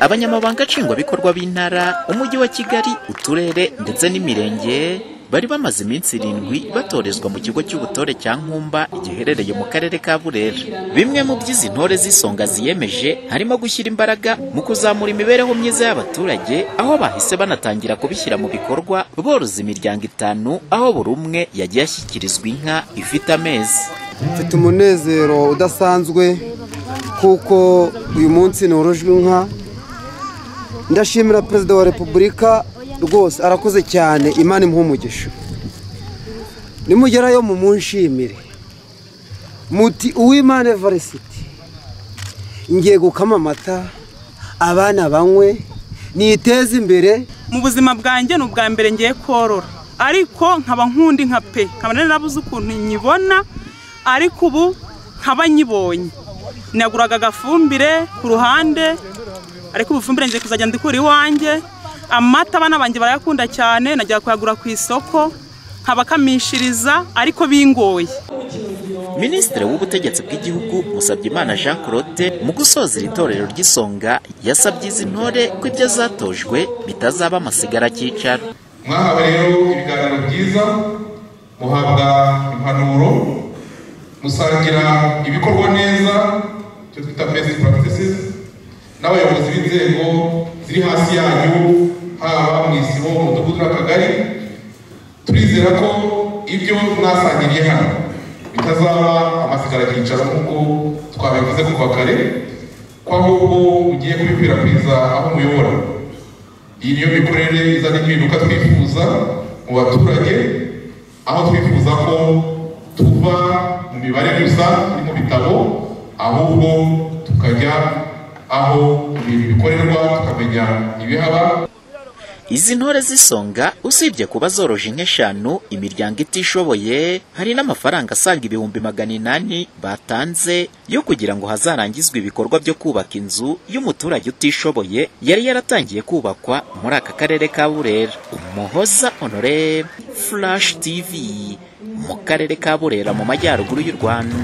Abanyamabanga nshingwabikorwa b'intara, umujyi wa Kigali, uturere ndetse n'imirenge bari bamaze iminsi 7 batorezwa mu kigo cy'ubutore cya Nkumba giherereye mu karere ka Burera. Bimwe mu by'izi ntore z'isonga ziyemeje harimo gushyira imbaraga mu kuzamura imibereho myiza y'abaturage, aho bahise banatangira kubishyira mu bikorwa boroza imiryango 5, aho buri umwe yagiye ashyikirizwa inka ifite amezi. Mfite umunezero udasanzwe kuko uyu munsi norojwe inka. Ndashimira Perezida wa Repubulika rwose, arakoze cyane, Imana imuhe umugisha. Nimugerayo mumunshimire muti Uwimana Evariste, ngiye gukama amata abana banywe niteze imbere mu buzima bwanjye. N'ubwa mbere ngiye korora, ariko nkaba nkundi nka pe, nkaba narabuze ukuntu nyibona, ariko ubu nkaba nyibonye. Naguraga gafumbire ku ruhande, ariko ubufumbire ngiye kuzajya ndikura iwanjye. Amata abana banjye barayakunda cyane, najya kuyagura ku isoko nkabakamishiriza, ariko bingoye. Minisitiri w'ubutegetsi bw'igihugu Musabyimana Jean Claude mu gusoza iri torero ry'isonga yasabye izi ntore ko ibyo zatojwe bitazaba amasigara cyicaro. Mwahawe rero ibiganiro byiza, muhabwa impanuro, musangira ibikorwa neza, cyo twita best practices, n'abayobozi b'inzego ziri hasi yanyu, haba mu isibo, mu mudugudu n'akagari. Turizera ko ibyo mwasangiriye hano bitazaba amasigara cyicaro nk'uko twabivuze kuva kare, ko ahubwo ugiye kubikwirakwiza aho muyobora. Iyi niyo mikorere izana impinduka twifuza mu baturage, aho twifuza ko tuva mu mibare gusa iri mu bitabo, ahubwo tukajya aho ibintu bikorerwa, tukamenya ibihaba. Izi ntore z'isonga usibye kuba zoroje inka 5, imiryango itishoboye hari n'amafaranga asaga 800 batanze yo kugira ngo hazarangizwe ibikorwa byo kubaka inzu y'umuturage utishoboye yari yaratangiye kubakwa muri aka karere ka Burera. Umuhoza Honore, Flash TV, mu karere ka Burera mu majyaruguru y'u Rwanda.